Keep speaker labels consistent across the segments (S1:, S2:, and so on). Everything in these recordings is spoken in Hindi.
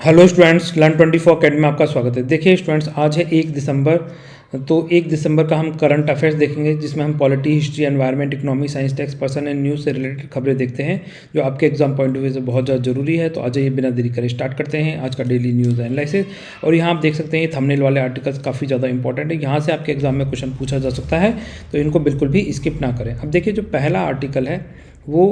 S1: हेलो स्टूडेंट्स, लर्न 24 अकेडमी में आपका स्वागत है। देखिए स्टूडेंट्स, आज है 1 दिसंबर। तो 1 दिसंबर का हम करंट अफेयर्स देखेंगे, जिसमें हम polity, history, environment, economy, science, techs, person and news से रिलेटेड खबरें देखते हैं, जो आपके एग्जाम पॉइंट ऑफ व्यू से बहुत ज़्यादा जरूरी है। तो आज ये बिना देरी करे स्टार्ट करते हैं आज का डेली न्यूज़ एनालिसिस। और यहाँ आप देख सकते हैं थंबनेल वाले आर्टिकल्स काफ़ी ज़्यादा इंपॉर्टेंट है, यहाँ से आपके एग्जाम में क्वेश्चन पूछा जा सकता है, तो इनको बिल्कुल भी स्किप ना करें। अब देखिए, जो पहला आर्टिकल है वो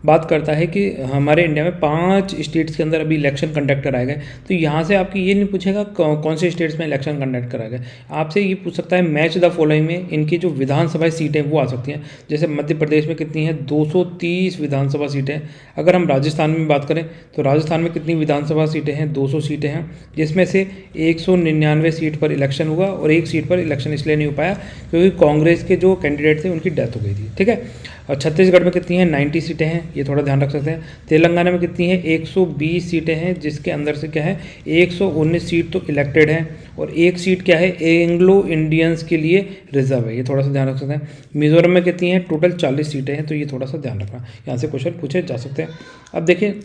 S1: बात करता है कि हमारे इंडिया में 5 स्टेट्स के अंदर अभी इलेक्शन कंडक्ट कराए गए। तो यहाँ से आपकी ये नहीं पूछेगा कौन से स्टेट्स में इलेक्शन कंडक्ट कराए गए, आपसे ये पूछ सकता है मैच द फॉलोइंग में इनकी जो विधानसभा सीटें वो आ सकती हैं। जैसे मध्य प्रदेश में कितनी है, 230 विधानसभा सीटें। अगर हम राजस्थान में बात करें तो राजस्थान में कितनी विधानसभा सीटें हैं, 200 सीटें हैं, जिसमें से 199 सीट पर इलेक्शन हुआ और एक सीट पर इलेक्शन इसलिए नहीं हो पाया क्योंकि कांग्रेस के जो कैंडिडेट थे उनकी डेथ हो गई थी। ठीक है। और छत्तीसगढ़ में कितनी है, 90 सीटें हैं, ये थोड़ा ध्यान रख सकते हैं। तेलंगाना में कितनी है, 120 सीटें हैं, जिसके अंदर से क्या है 119 सीट तो इलेक्टेड हैं और एक सीट क्या है एंग्लो इंडियंस के लिए रिजर्व है, ये थोड़ा सा ध्यान रख सकते हैं। मिजोरम में कितनी है, टोटल 40 सीटें हैं, तो ये थोड़ा सा ध्यान रखना, यहाँ से क्वेश्चन पूछे जा सकते हैं। अब देखिए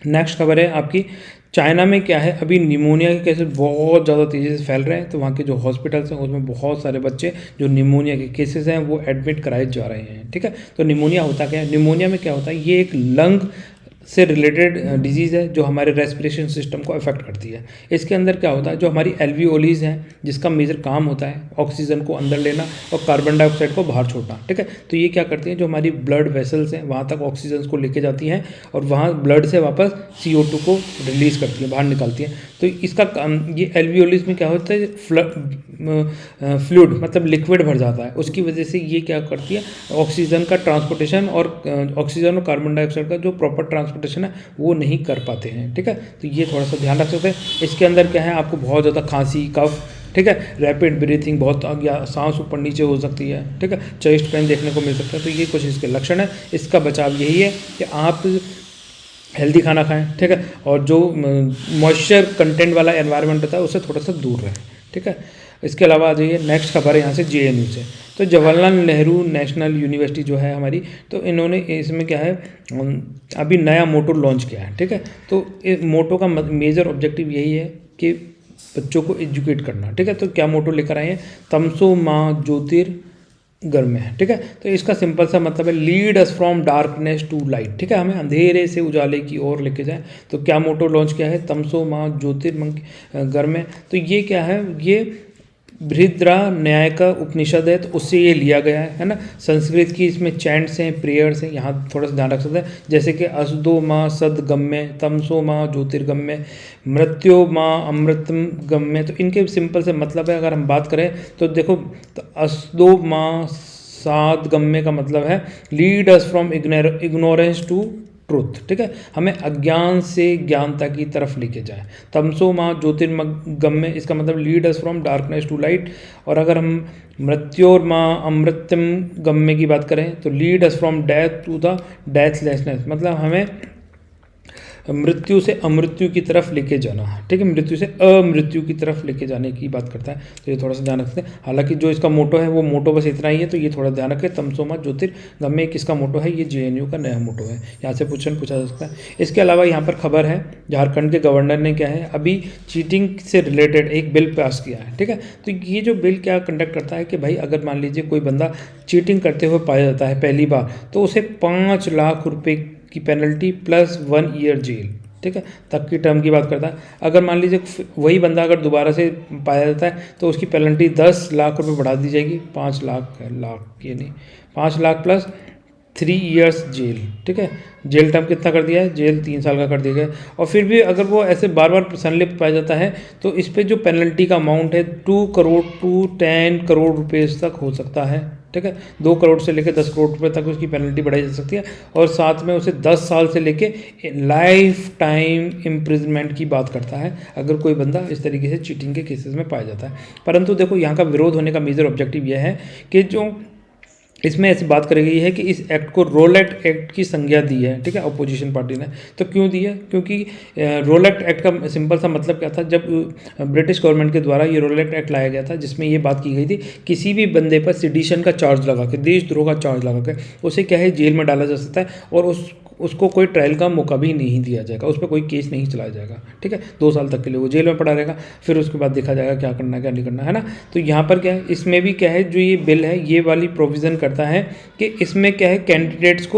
S1: नेक्स्ट खबर है आपकी, चाइना में क्या है, अभी निमोनिया के केसेस बहुत ज़्यादा तेज़ी से फैल रहे हैं। तो वहाँ के जो हॉस्पिटल्स हैं उसमें बहुत सारे बच्चे जो निमोनिया के केसेस हैं वो एडमिट कराए जा रहे हैं। ठीक है। तो निमोनिया होता क्या है, निमोनिया में क्या होता है, ये एक लंग से रिलेटेड डिजीज़ है जो हमारे रेस्पिरेशन सिस्टम को अफेक्ट करती है। इसके अंदर क्या होता है, जो हमारी एल्वियोलीज हैं जिसका मेजर काम होता है ऑक्सीजन को अंदर लेना और कार्बन डाइऑक्साइड को बाहर छोड़ना। ठीक है। तो ये क्या करती हैं, जो हमारी ब्लड वेसल्स हैं वहाँ तक ऑक्सीजन को लेके जाती हैं और वहाँ ब्लड से वापस CO2 को रिलीज़ करती हैं, बाहर निकालती हैं। तो इसका ये एल्वियोलीज में क्या होता है, फ्लूइड मतलब लिक्विड भर जाता है, उसकी वजह से ये क्या करती है ऑक्सीजन का ट्रांसपोर्टेशन और ऑक्सीजन और कार्बन डाइऑक्साइड का जो प्रॉपर ट्रांसपोर्टेशन है वो नहीं कर पाते हैं। ठीक है। तो ये थोड़ा सा ध्यान रख सकते हैं। इसके अंदर क्या है, आपको बहुत ज़्यादा खांसी, कफ, ठीक है, रैपिड ब्रीथिंग, बहुत या सांस ऊपर नीचे हो सकती है। ठीक है। चेस्ट पेन देखने को मिल सकता है। तो ये कुछ इसके लक्षण है। इसका बचाव यही है कि आप हेल्दी खाना खाएं। ठीक है। और जो मॉइस्चर कंटेंट वाला एनवायरनमेंट होता है उससे थोड़ा सा दूर रहें। ठीक है। इसके अलावा आ जाइए नेक्स्ट खबर है यहाँ से JNU से। तो जवाहरलाल नेहरू नेशनल यूनिवर्सिटी जो है हमारी, तो इन्होंने इसमें क्या है अभी नया मोटो लॉन्च किया है। ठीक है। तो इस मोटो का मेजर ऑब्जेक्टिव यही है कि बच्चों को एजुकेट करना। ठीक है। तो क्या मोटो लेकर आए हैं, तमसो माँ ज्योतिर्गमय है। ठीक है। तो इसका सिंपल सा मतलब है lead us from darkness to light. ठीक है, हमें अंधेरे से उजाले की ओर लेके जाए। तो क्या मोटो लॉन्च किया है, तमसो माँ ज्योतिर्गमय। तो ये क्या है, ये बृहद्रा न्याय का उपनिषद है, तो उससे ये लिया गया है ना। संस्कृत की इसमें चैंट्स हैं, प्रेयर्स हैं, यहाँ थोड़ा सा ध्यान रख सकते हैं। जैसे कि असदो माँ सदगम्य, तमसो माँ ज्योतिर्गम्य, मृत्यो माँ अमृतम गम्य। तो इनके सिंपल से मतलब है, अगर हम बात करें तो देखो, तो असदो माँ सादगम्य का मतलब है lead us from ignorance to truth. ठीक है, हमें अज्ञान से ज्ञानता की तरफ लेके जाए। तमसो माँ ज्योतिर्गम्य, इसका मतलब lead us from darkness to light. और अगर हम मृत्योर माँ अमृतम गम्य की बात करें तो lead us from death to the deathlessness, मतलब हमें मृत्यु से अमृत्यु की तरफ लेके जाना। ठीक है, मृत्यु से अमृत्यु की तरफ लेके जाने की बात करता है। तो ये थोड़ा सा ध्यान रखते हैं। हालांकि जो इसका मोटो है वो मोटो बस इतना ही है, तो ये थोड़ा ध्यान रखें। तमसोमा ज्योतिर्गम्य किसका मोटो है, ये JNU का नया मोटो है, यहाँ से क्वेश्चन पूछा जा सकता है। इसके अलावा यहाँ पर खबर है, झारखंड के गवर्नर ने क्या है अभी चीटिंग से रिलेटेड एक बिल पास किया है। ठीक है। तो ये जो बिल क्या कंडक्ट करता है कि भाई अगर मान लीजिए कोई बंदा चीटिंग करते हुए पाया जाता है पहली बार, तो उसे 5 लाख रुपए की पेनल्टी प्लस 1 ईयर जेल, ठीक है, तक की टर्म की बात करता है। अगर मान लीजिए वही बंदा अगर दोबारा से पाया जाता है तो उसकी पेनल्टी 10 लाख रुपए बढ़ा दी जाएगी, 5 लाख ये नहीं, 5 लाख प्लस 3 ईयर्स जेल। ठीक है, जेल टर्म कितना कर दिया है, जेल 3 साल का कर दिया गया। और फिर भी अगर वो ऐसे बार बार संलिप्त पाया जाता है तो इस पर जो पेनल्टी का अमाउंट है 2 करोड़ टू 10 करोड़ रुपये तक हो सकता है। ठीक है, 2 करोड़ से लेकर 10 करोड़ रुपए तक उसकी पेनल्टी बढ़ाई जा सकती है। और साथ में उसे 10 साल से लेके लाइफ टाइम इम्प्रिजमेंट की बात करता है अगर कोई बंदा इस तरीके से चीटिंग के केसेस में पाया जाता है। परंतु देखो, यहाँ का विरोध होने का मेजर ऑब्जेक्टिव यह है कि जो इसमें ऐसी बात करी गई है कि इस एक्ट को रोलेट एक्ट की संज्ञा दी है। ठीक है, अपोजिशन पार्टी ने। तो क्यों दी है, क्योंकि रोलेट एक्ट का सिंपल सा मतलब क्या था, जब ब्रिटिश गवर्नमेंट के द्वारा ये रोलेट एक्ट लाया गया था जिसमें ये बात की गई थी किसी भी बंदे पर सिडिशन का चार्ज लगा के, देशद्रोह का चार्ज लगा के उसे क्या है जेल में डाला जा सकता है और उसको कोई ट्रायल का मौका भी नहीं दिया जाएगा, उस पर कोई केस नहीं चलाया जाएगा, ठीक है। 2 साल तक के लिए वो जेल में पड़ा रहेगा, फिर उसके बाद देखा जाएगा क्या करना है क्या नहीं करना है ना। तो यहाँ पर क्या है, इसमें भी क्या है, जो ये बिल है ये वाली प्रोविज़न करता है कि इसमें क्या है, कैंडिडेट्स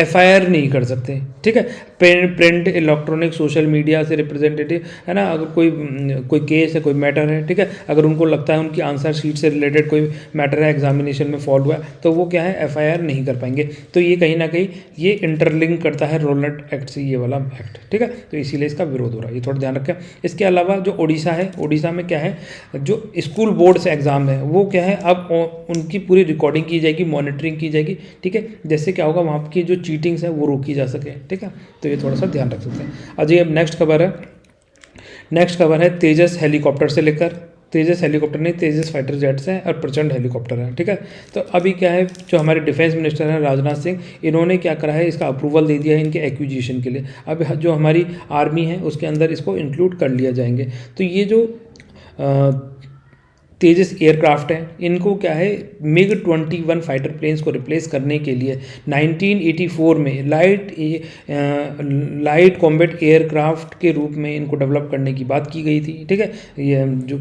S1: FIR नहीं कर सकते, ठीक है। प्रिंट, इलेक्ट्रॉनिक, सोशल मीडिया से रिप्रेजेंटेटिव है ना, अगर कोई केस है, कोई मैटर है, ठीक है, अगर उनको लगता है उनकी आंसर शीट से रिलेटेड कोई मैटर है, एग्जामिनेशन में फॉल्ट हुआ है, तो वो क्या है, FIR नहीं कर पाएंगे। तो ये कहीं ना कहीं ये इंटरलिंक करता है रोलनेट एक्ट से, ये वाला एक्ट, ठीक है। तो इसीलिए इसका विरोध हो रहा है, ये थोड़ा ध्यान रखें। इसके अलावा जो उड़ीसा है, उड़ीसा में क्या है, जो स्कूल बोर्ड से एग्ज़ाम है वो क्या है, अब उनकी पूरी रिकॉर्डिंग की जाएगी, मॉनिटरिंग की जाएगी, ठीक है। जैसे क्या होगा, वहाँ की जो चीटिंग्स है वो रोकी जा सके, ठीक है। तो ये थोड़ा सा ध्यान रख सकते हैं। अजय, अब नेक्स्ट खबर है तेजस हेलीकॉप्टर से लेकर, तेजस हेलीकॉप्टर नहीं, तेजस फाइटर जेट्स हैं और प्रचंड हेलीकॉप्टर हैं, ठीक है। तो अभी क्या है, जो हमारे डिफेंस मिनिस्टर हैं राजनाथ सिंह, इन्होंने क्या करा है, इसका अप्रूवल दे दिया है इनके एक्विजिशन के लिए। अब जो हमारी आर्मी है उसके अंदर इसको इंक्लूड कर लिया जाएंगे। तो ये जो तेजस एयरक्राफ्ट है, इनको क्या है, MiG-21 फाइटर प्लेन्स को रिप्लेस करने के लिए 1984 में लाइट कॉम्बैट एयरक्राफ्ट के रूप में इनको डेवलप करने की बात की गई थी, ठीक है। ये जो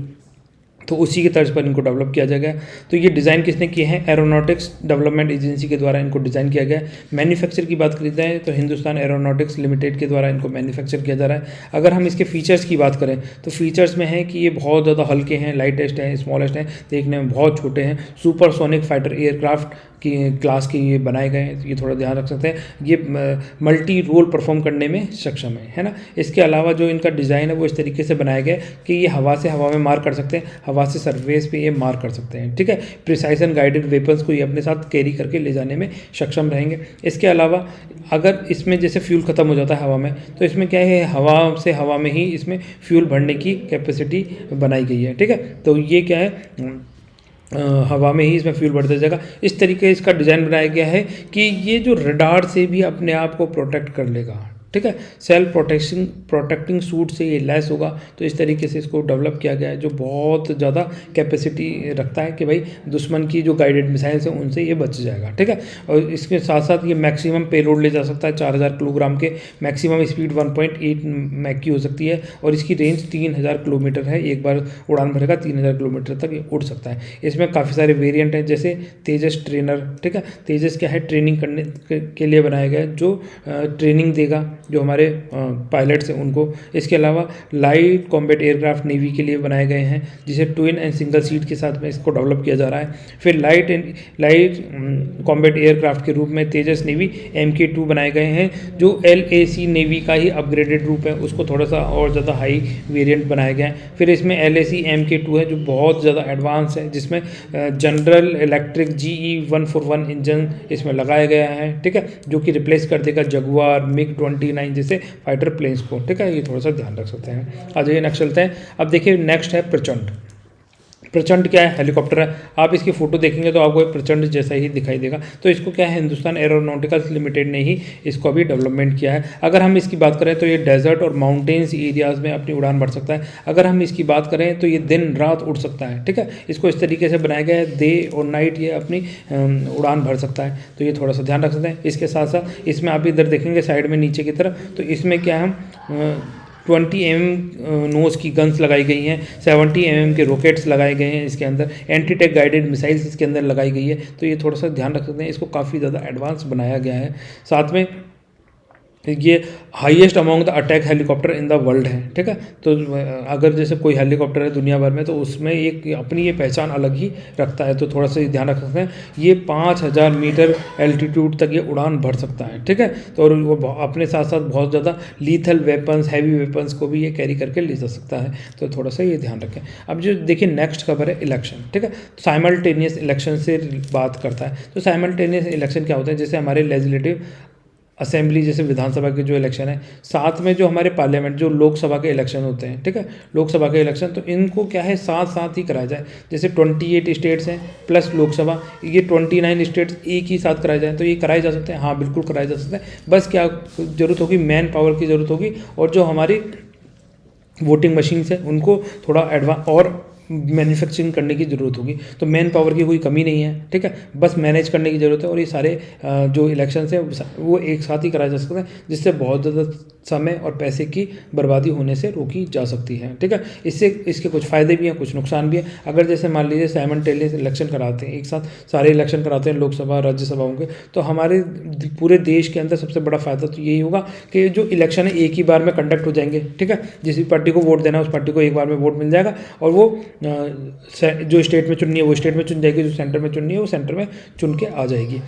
S1: तो उसी के तर्ज पर इनको डेवलप किया जाएगा। तो ये डिज़ाइन किसने किए हैं, एरोनॉटिक्स डेवलपमेंट एजेंसी के द्वारा इनको डिज़ाइन किया गया है। मैन्युफैक्चर की बात करते हैं तो हिंदुस्तान एरोनॉटिक्स लिमिटेड के द्वारा इनको मैन्युफैक्चर किया जा रहा है। अगर हम इसके फीचर्स की बात करें तो फीचर्स में है कि ये बहुत ज़्यादा हल्के हैं, लाइटेस्ट हैं, स्मॉलेस्ट हैं, देखने में बहुत छोटे हैं, सुपरसोनिक फाइटर एयरक्राफ्ट की क्लास के ये बनाए गए हैं, ये थोड़ा ध्यान रख सकते हैं। ये मल्टी रोल परफॉर्म करने में सक्षम है ना। इसके अलावा जो इनका डिज़ाइन है वो इस तरीके से बनाया गया है कि ये हवा से हवा में मार कर सकते हैं, हवा से सरफेस पे ये मार कर सकते हैं, ठीक है। प्रिसाइजन गाइडेड वेपन्स को ये अपने साथ कैरी करके ले जाने में सक्षम रहेंगे। इसके अलावा अगर इसमें जैसे फ्यूल ख़त्म हो जाता है हवा में, तो इसमें क्या है, हवा से हवा में ही इसमें फ्यूल भरने की कैपेसिटी बनाई गई है, ठीक है। तो ये क्या है, हवा में ही इसमें फ्यूल बढ़ता जाएगा। इस तरीके इसका डिज़ाइन बनाया गया है कि ये जो रडार से भी अपने आप को प्रोटेक्ट कर लेगा, ठीक है। सेल्फ प्रोटेक्टिंग सूट से ये लैस होगा। तो इस तरीके से इसको डेवलप किया गया है, जो बहुत ज़्यादा कैपेसिटी रखता है कि भाई दुश्मन की जो गाइडेड मिसाइल्स हैं उनसे ये बच जाएगा, ठीक है। और इसके साथ साथ ये मैक्सिमम पेलोड ले जा सकता है 4000 किलोग्राम के, मैक्सिमम स्पीड 1.8 मैक की हो सकती है, और इसकी रेंज 3000 किलोमीटर है। एक बार उड़ान भरेगा 3000 किलोमीटर तक ये उड़ सकता है। इसमें काफ़ी सारे वेरिएंट हैं, जैसे तेजस ट्रेनर, ठीक है। तेजस क्या है, ट्रेनिंग करने के लिए बनाया गया है, जो ट्रेनिंग देगा जो हमारे पायलट्स हैं उनको। इसके अलावा लाइट कॉम्बैट एयरक्राफ्ट नेवी के लिए बनाए गए हैं, जिसे ट्विन एंड सिंगल सीट के साथ में इसको डेवलप किया जा रहा है। फिर लाइट कॉम्बैट एयरक्राफ्ट के रूप में तेजस नेवी MK2 बनाए गए हैं, जो LAC नेवी का ही अपग्रेडेड रूप है, उसको थोड़ा सा और ज़्यादा हाई वेरिएंट बनाया गया है। फिर इसमें LAC MK2 है, जो बहुत ज़्यादा एडवांस है, जिसमें जनरल इलेक्ट्रिक GE141 इंजन इसमें लगाया गया है, ठीक है, जो कि रिप्लेस कर देगा जगुआर MiG-29 जैसे फाइटर प्लेन्स को, ठीक है। ये थोड़ा सा ध्यान रख सकते हैं। आ जाइए नेक्स्ट चलते हैं। अब देखिए नेक्स्ट है प्रचंड। प्रचंड क्या है, हेलीकॉप्टर है। आप इसकी फ़ोटो देखेंगे तो आपको प्रचंड जैसा ही दिखाई देगा। तो इसको क्या है, हिंदुस्तान एरोनॉटिकल्स लिमिटेड ने ही इसको अभी डेवलपमेंट किया है। अगर हम इसकी बात करें तो ये डेजर्ट और माउंटेन्स एरियाज़ में अपनी उड़ान भर सकता है। अगर हम इसकी बात करें तो ये दिन रात उड़ सकता है, ठीक है। इसको इस तरीके से बनाया गया है, डे और नाइट ये अपनी उड़ान भर सकता है। तो ये थोड़ा सा ध्यान रख सकते हैं। इसके साथ साथ इसमें आप इधर देखेंगे साइड में नीचे की तरफ, तो इसमें क्या हम 20 mm नोज़ की गन्स लगाई गई हैं, 70 mm के रॉकेट्स लगाए गए हैं इसके अंदर, एंटी टैक गाइडेड मिसाइल्स इसके अंदर लगाई गई है। तो ये थोड़ा सा ध्यान रख सकते हैं, इसको काफ़ी ज़्यादा एडवांस बनाया गया है। साथ में ये highest among the attack helicopter in the world है, ठीक है। तो अगर जैसे कोई हेलीकॉप्टर है दुनिया भर में, तो उसमें एक अपनी ये पहचान अलग ही रखता है। तो थोड़ा सा ध्यान रख सकते हैं। ये 5000 मीटर एल्टीट्यूड तक ये उड़ान भर सकता है, ठीक है। तो और वो अपने साथ साथ बहुत ज़्यादा लीथल वेपन्स, हैवी वेपन्स को भी ये कैरी करके ले जा सकता है। तो थोड़ा सा ये ध्यान रखें। अब जो देखिए नेक्स्ट खबर है इलेक्शन, ठीक है। साइमल्टेनियस इलेक्शन से बात करता है। तो साइमल्टेनियस इलेक्शन क्या होता है, जैसे हमारे लेजिस्लेटिव असेंबली जैसे विधानसभा के जो इलेक्शन है, साथ में जो हमारे पार्लियामेंट जो लोकसभा के इलेक्शन होते हैं, ठीक है, लोकसभा के इलेक्शन, तो इनको क्या है साथ साथ ही कराया जाए। जैसे 28 स्टेट्स हैं प्लस लोकसभा, ये 29 स्टेट्स एक ही साथ कराए जाए, तो ये कराए जा सकते हैं। हाँ बिल्कुल कराए जा सकते हैं। बस क्या ज़रूरत होगी, मैन पावर की ज़रूरत होगी, और जो हमारी वोटिंग मशीन्स हैं उनको थोड़ा एडवांस और मैन्युफैक्चरिंग करने की ज़रूरत होगी। तो मैन पावर की कोई कमी नहीं है, ठीक है, बस मैनेज करने की ज़रूरत है। और ये सारे जो इलेक्शन है वो एक साथ ही कराए जा सकते हैं, जिससे बहुत ज़्यादा समय और पैसे की बर्बादी होने से रोकी जा सकती है, ठीक है। इससे इसके कुछ फ़ायदे भी हैं, कुछ नुकसान भी हैं। अगर जैसे मान लीजिए साइमल्टेनियस इलेक्शन कराते हैं, एक साथ सारे इलेक्शन कराते हैं लोकसभा राज्यसभाओं के, तो हमारे पूरे देश के अंदर सबसे बड़ा फ़ायदा तो यही होगा कि जो इलेक्शन है एक ही बार में कंडक्ट हो जाएंगे, ठीक है। जिस भी पार्टी को वोट देना है उस पार्टी को एक बार में वोट मिल जाएगा, और वो जो स्टेट में चुननी है वो स्टेट में चुन जाएगी, जो सेंटर में चुननी है वो सेंटर में चुन के आ जाएगी।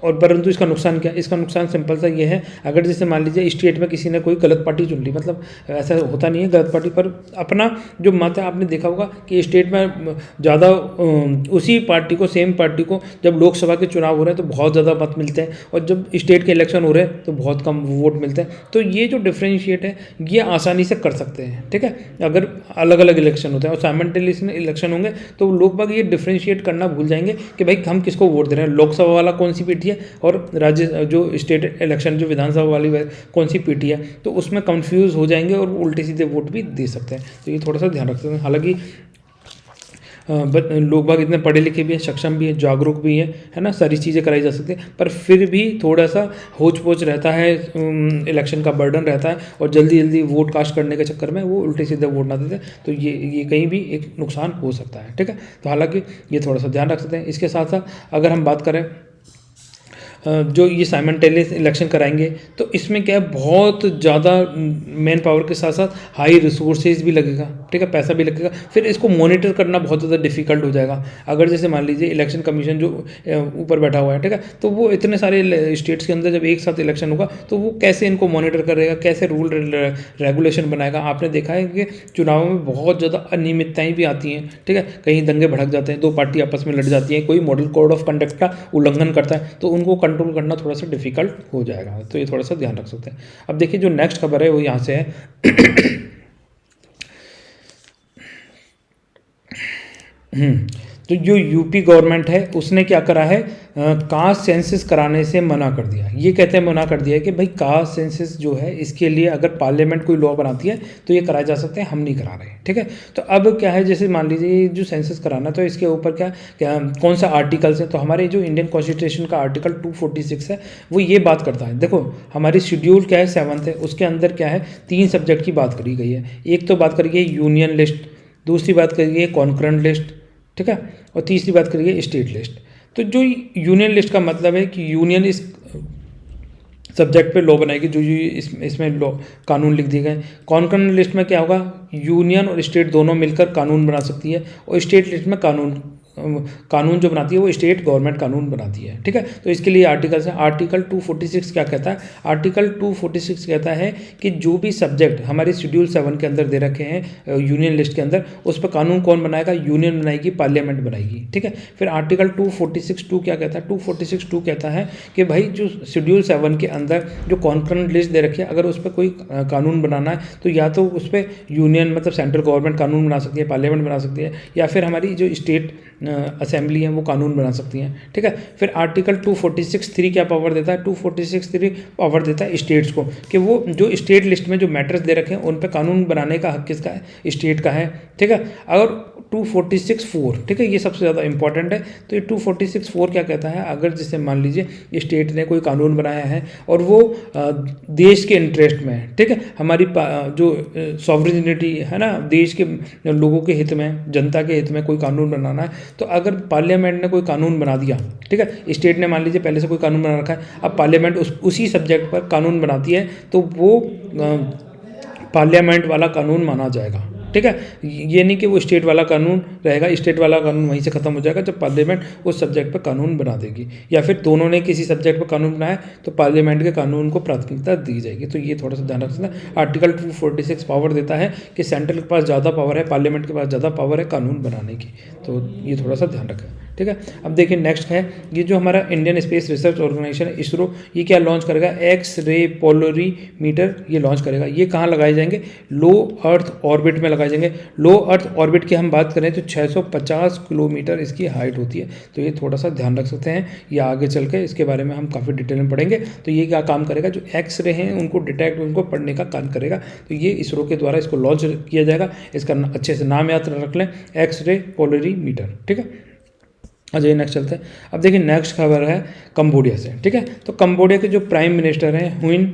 S1: और परंतु इसका नुकसान क्या है? इसका नुकसान सिंपल सा ये है, अगर जैसे मान लीजिए स्टेट में किसी ने कोई गलत पार्टी चुन ली, मतलब ऐसा होता नहीं है गलत पार्टी, पर अपना जो मत है, आपने देखा होगा कि स्टेट में ज़्यादा उसी पार्टी को, सेम पार्टी को जब लोकसभा के चुनाव हो रहे हैं तो बहुत ज़्यादा मत मिलते हैं, और जब स्टेट के इलेक्शन हो रहे हैं तो बहुत कम वोट मिलते हैं। तो ये जो डिफ्रेंशिएट है ये आसानी से कर सकते हैं, ठीक है, अगर अलग अलग इलेक्शन होते हैं और साइमल्टेनियस इलेक्शन होंगे तो लोग बाग ये डिफ्रेंशिएट करना भूल जाएंगे कि भाई हम किसको वोट दे रहे हैं, लोकसभा वाला कौन सी पीठी और राज्य जो स्टेट इलेक्शन जो विधानसभा वाली कौन सी पीटी है, तो उसमें कंफ्यूज हो जाएंगे और उल्टे सीधे वोट भी दे सकते हैं। तो ये थोड़ा सा ध्यान रखते हैं। हालांकि लोग बाग इतने पढ़े लिखे भी हैं, सक्षम भी हैं, जागरूक भी हैं, है ना, सारी चीज़ें कराई जा सकती हैं, पर फिर भी थोड़ा सा होच पोच रहता है, इलेक्शन का बर्डन रहता है, और जल्दी जल्दी वोट कास्ट करने के चक्कर में वो उल्टे सीधे वोट ना देते, तो ये कहीं भी एक नुकसान हो सकता है, ठीक है। तो हालांकि ये थोड़ा सा ध्यान रख सकते हैं। इसके साथ साथ अगर हम बात करें जो ये साइमल्टेनियस इलेक्शन कराएंगे तो इसमें क्या है, बहुत ज़्यादा मैन पावर के साथ साथ हाई रिसोर्सेज भी लगेगा, ठीक है, पैसा भी लगेगा, फिर इसको मॉनिटर करना बहुत ज़्यादा डिफिकल्ट हो जाएगा। अगर जैसे मान लीजिए इलेक्शन कमीशन जो ऊपर बैठा हुआ है, ठीक है, तो वो इतने सारे स्टेट्स के अंदर जब एक साथ इलेक्शन होगा तो वो कैसे इनको मॉनिटर करेगा, कैसे रूल रेगुलेशन बनाएगा। आपने देखा है कि चुनावों में बहुत ज़्यादा अनियमितताएँ भी आती हैं, ठीक है, कहीं दंगे भड़क जाते हैं, दो पार्टी आपस में लड़ जाती हैं, कोई मॉडल कोड ऑफ कंडक्ट का उल्लंघन करता है, तो उनको कंट्रोल करना थोड़ा सा डिफिकल्ट हो जाएगा। तो ये थोड़ा सा ध्यान रख सकते हैं। अब देखिए जो नेक्स्ट खबर है वो यहाँ से है तो जो यूपी गवर्नमेंट है उसने क्या करा है, कास्ट सेंसस कराने से मना कर दिया। ये कहते हैं मना कर दिया है कि भाई कास्ट सेंसस जो है इसके लिए अगर पार्लियामेंट कोई लॉ बनाती है तो ये कराए जा सकते हैं, हम नहीं करा रहे, ठीक है। तो अब क्या है, जैसे मान लीजिए जो सेंसस कराना, तो इसके ऊपर क्या कौन सा आर्टिकल्स है, तो हमारे जो इंडियन कॉन्स्टिट्यूशन का आर्टिकल 246 है वो ये बात करता है। देखो हमारी शेड्यूल क्या है 7th है, उसके अंदर क्या है 3 सब्जेक्ट की बात करी गई है। एक तो बात करी गई यूनियन लिस्ट, दूसरी बात करी गई कॉन्करेंट लिस्ट, ठीक है, और तीसरी बात करिए स्टेट लिस्ट। तो जो यूनियन लिस्ट का मतलब है कि यूनियन इस सब्जेक्ट पे लॉ बनाएगी, जो इसमें लॉ कानून लिख दिए गए। कॉन्करेंट लिस्ट में क्या होगा, यूनियन और स्टेट दोनों मिलकर कानून बना सकती है, और स्टेट लिस्ट में कानून जो बनाती है वो स्टेट गवर्नमेंट कानून बनाती है, ठीक है। तो इसके लिए आर्टिकल्स हैं। आर्टिकल 246 क्या कहता है, आर्टिकल 246 कहता है कि जो भी सब्जेक्ट हमारे शेड्यूल 7 के अंदर दे रखे हैं यूनियन लिस्ट के अंदर, उस पर कानून कौन बनाएगा, यूनियन बनाएगी, पार्लियामेंट बनाएगी, ठीक है। फिर आर्टिकल 246(2) क्या कहता है, 246(2) कहता है कि भाई जो शेड्यूल 7 के अंदर जो कॉन्करेंट लिस्ट दे रखी है, अगर उस पर कोई कानून बनाना है तो या तो उस पर यूनियन मतलब सेंट्रल गवर्नमेंट कानून बना सकती है, पार्लियामेंट बना सकती है, या फिर हमारी जो स्टेट असेंबली है वो कानून बना सकती हैं, ठीक है। फिर आर्टिकल 246(3) क्या पावर देता है, 246(3) पावर देता है स्टेट्स को कि वो जो स्टेट लिस्ट में जो मैटर्स दे रखे हैं उन पे कानून बनाने का हक किसका है, स्टेट का है, ठीक है। अगर 246(4), ठीक है, ये सबसे ज़्यादा इंपॉर्टेंट है। तो ये 246(4) क्या कहता है, अगर जैसे मान लीजिए स्टेट ने कोई कानून बनाया है और वो देश के इंटरेस्ट में है, ठीक है, हमारी जो सॉवरेनिटी है ना, देश के लोगों के हित में, जनता के हित में कोई कानून बनाना है, तो अगर पार्लियामेंट ने कोई कानून बना दिया, ठीक है, स्टेट ने मान लीजिए पहले से कोई कानून बना रखा है, अब पार्लियामेंट उसी सब्जेक्ट पर कानून बनाती है, तो वो पार्लियामेंट वाला कानून माना जाएगा, ठीक है। ये नहीं कि वो स्टेट वाला कानून रहेगा, स्टेट वाला कानून वहीं से खत्म हो जाएगा जब पार्लियामेंट उस सब्जेक्ट पर कानून बना देगी, या फिर दोनों ने किसी सब्जेक्ट पर कानून बनाया तो पार्लियामेंट के कानून को प्राथमिकता दी जाएगी। तो ये थोड़ा सा ध्यान रखना है। आर्टिकल 246 पावर देता है कि सेंट्रल के पास ज़्यादा पावर है, पार्लियामेंट के पास ज़्यादा पावर है कानून बनाने की, तो ये थोड़ा सा ध्यान रखें। ठीक है। अब देखिए नेक्स्ट है, ये जो हमारा इंडियन स्पेस रिसर्च ऑर्गेनाइजेशन है इसरो, ये क्या लॉन्च करेगा, एक्स रे पोलरीमीटर ये लॉन्च करेगा। ये कहाँ लगाए जाएंगे, लो अर्थ ऑर्बिट में लगाए जाएंगे। लो अर्थ ऑर्बिट की हम बात करें तो 650 किलोमीटर इसकी हाइट होती है, तो ये थोड़ा सा ध्यान रख सकते हैं। ये आगे चल के इसके बारे में हम काफ़ी डिटेल में पढ़ेंगे। तो ये क्या काम करेगा, जो एक्सरे हैं उनको डिटेक्ट, उनको पढ़ने का काम करेगा। तो ये इसरो के द्वारा इसको लॉन्च किया जाएगा। इसका अच्छे से नाम याद रख लें, एक्सरे पोलरीमीटर, ठीक है। अच्छा नेक्स्ट चलते हैं। अब देखिए नेक्स्ट खबर है कंबोडिया से, ठीक है। तो कंबोडिया के जो प्राइम मिनिस्टर हैं हुइन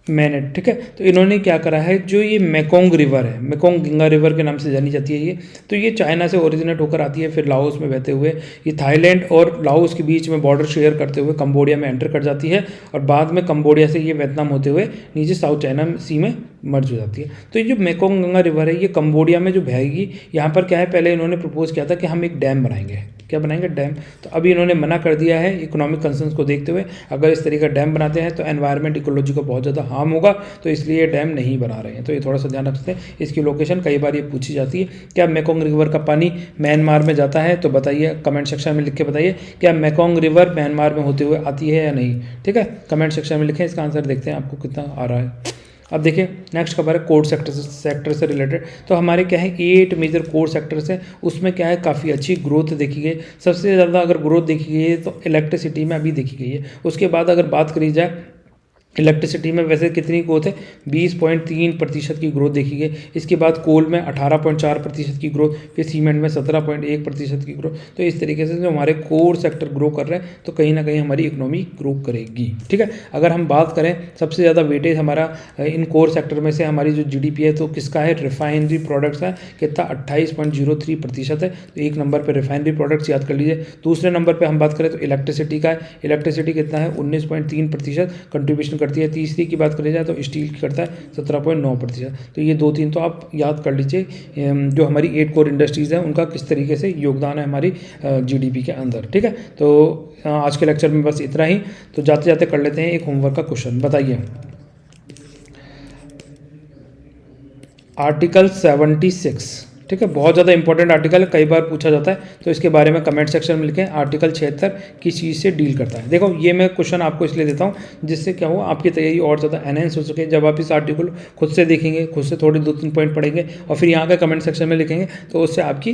S1: मैनेट, ठीक है। तो इन्होंने क्या करा है, जो ये मेकोंग रिवर है, मेकोंग गंगा रिवर के नाम से जानी जाती है ये, तो ये चाइना से ओरिजिनेट होकर आती है, फिर लाओस में बहते हुए ये थाईलैंड और लाओस के बीच में बॉर्डर शेयर करते हुए कंबोडिया में एंटर कर जाती है, और बाद में कंबोडिया से ये वियतनाम होते हुए नीचे साउथ चाइना सी में मर्ज हो जाती है। तो ये जो मेकोंग गंगा रिवर है ये कंबोडिया में जो बहेगी, यहाँ पर क्या है, पहले इन्होंने प्रपोज किया था कि हम एक डैम बनाएंगे, क्या बनाएंगे, डैम। तो अभी इन्होंने मना कर दिया है इकोनॉमिक कंसर्न्स को देखते हुए। अगर इस तरीके का डैम बनाते हैं तो एनवायरमेंट इकोलॉजी को बहुत ज़्यादा हार्म होगा, तो इसलिए ये डैम नहीं बना रहे हैं। तो ये थोड़ा सा ध्यान रखते हैं। इसकी लोकेशन कई बार ये पूछी जाती है, क्या मेकोंग रिवर का पानी म्यांमार में जाता है, तो बताइए कमेंट सेक्शन में लिख के बताइए, क्या मेकोंग रिवर म्यांमार में होते हुए आती है या नहीं, ठीक है। कमेंट सेक्शन में लिखें, इसका आंसर देखते हैं आपको कितना आ रहा है। अब देखिए नेक्स्ट खबर है कोर सेक्टर से रिलेटेड। तो हमारे क्या है 8 मेजर कोर सेक्टर्स हैं, उसमें क्या है काफ़ी अच्छी ग्रोथ देखी गई। सबसे ज़्यादा अगर ग्रोथ देखी गई है तो इलेक्ट्रिसिटी में अभी देखी गई है। उसके बाद अगर बात करी जाए इलेक्ट्रिसिटी में वैसे कितनी ग्रोथ है, 20.3% की ग्रोथ देखी गई। इसके बाद कोल में 18.4% की ग्रोथ, फिर सीमेंट में 17.1% की ग्रोथ। तो इस तरीके से जो हमारे कोर सेक्टर ग्रो कर रहे हैं तो कहीं ना कहीं हमारी इकोनॉमी ग्रो करेगी, ठीक है। अगर हम बात करें सबसे ज़्यादा वेटेज हमारा इन कोर सेक्टर में से हमारी जो GDP है तो किसका है, रिफाइनरी प्रोडक्ट्स है, कितना 28.03% है। तो एक नंबर पर रिफाइनरी प्रोडक्ट्स याद कर लीजिए। दूसरे नंबर पर हम बात करें तो इलेक्ट्रिसिटी का है, इलेक्ट्रिसिटी कितना है 19.3% कंट्रीब्यूशन करती है। तीसरी की बात करी जाए तो स्टील की करता है 17.9%। तो ये 2-3 तो आप याद कर लीजिए, जो हमारी 8 कोर इंडस्ट्रीज़ हैं उनका किस तरीके से योगदान है हमारी GDP के अंदर, ठीक है। तो आज के लेक्चर में बस इतना ही। तो जाते जाते कर लेते हैं एक होमवर्क का क्वेश्चन, बताइए आर्टिकल 76, ठीक है, बहुत ज़्यादा इंपॉर्टेंट आर्टिकल है, कई बार पूछा जाता है। तो इसके बारे में कमेंट सेक्शन में लिखें, आर्टिकल 76 किस चीज़ से डील करता है। देखो ये मैं क्वेश्चन आपको इसलिए देता हूँ जिससे क्या हो आपकी तैयारी और ज़्यादा एनहेंस हो सके। जब आप इस आर्टिकल खुद से देखेंगे, खुद से थोड़े 2-3 पॉइंट पढ़ेंगे और फिर यहाँ का कमेंट सेक्शन में लिखेंगे तो उससे आपकी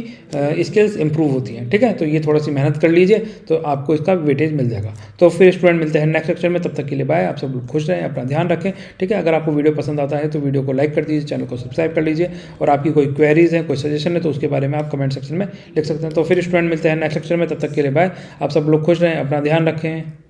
S1: स्किल्स इंप्रूव होती हैं, ठीक है। तो ये थोड़ा सी मेहनत कर लीजिए तो आपको इसका वेटेज मिल जाएगा। तो फिर स्टूडेंट मिलते हैं नेक्स्ट लेक्चर में, तब तक के लिए बाय। आप सब लोग खुश रहें, अपना ध्यान रखें, ठीक है। अगर आपको वीडियो पसंद आता है तो वीडियो को लाइक कर दीजिए, चैनल को सब्सक्राइब कर लीजिए, और आपकी कोई क्वेरीज है, कोई सजेशन है तो उसके बारे में आप कमेंट सेक्शन में लिख सकते हैं। तो फिर स्टूडेंट मिलते हैं नेक्स्ट लेक्चर में, तब तक के लिए बाय। आप सब लोग खुश रहें, अपना ध्यान रखें।